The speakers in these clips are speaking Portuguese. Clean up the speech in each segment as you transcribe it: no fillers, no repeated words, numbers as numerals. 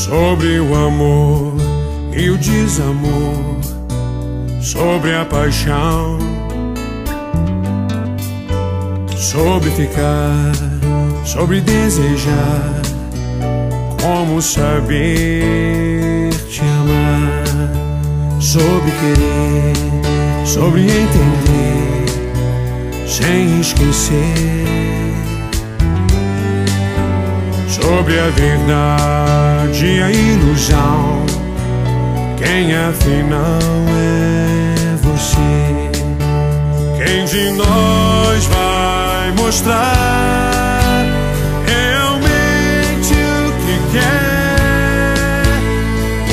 sobre o amor e o desamor, sobre a paixão, sobre ficar, sobre desejar, como saber te amar, sobre querer, sobre entender, sem esquecer, sobre a verdade e a ilusão, quem afinal é você? Quem de nós vai mostrar realmente o que quer?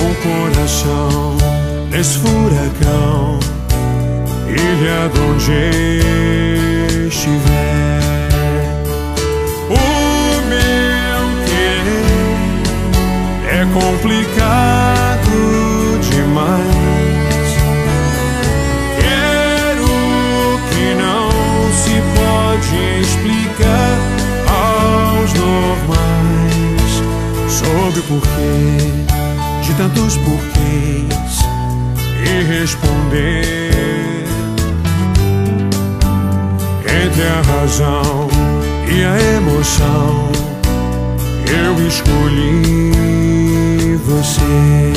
Um coração nesse furacão, ilha de onde estiver. O meu querer é complicado demais. Quero que não se pode explicar aos normais, sobre o porquê de tantos porquês, e responder entre a razão e a emoção. Eu escolhi você.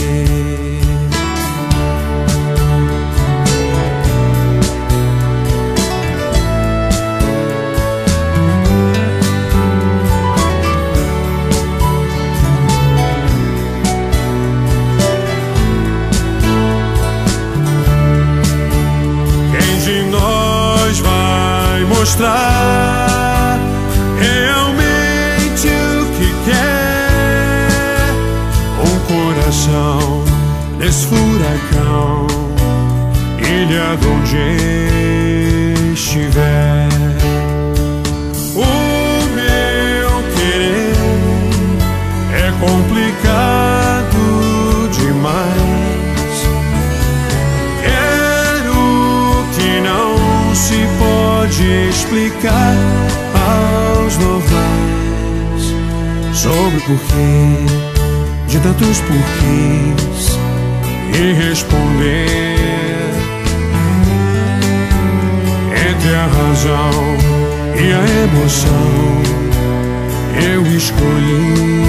Mostrar realmente o que quer. Um coração nesse furacão, ilha de onde estiver. O meu querer é complicado demais. Quero que não se pode explicar aos normais, sobre o porquê de tantos porquês, e responder entre a razão e a emoção. Eu escolhi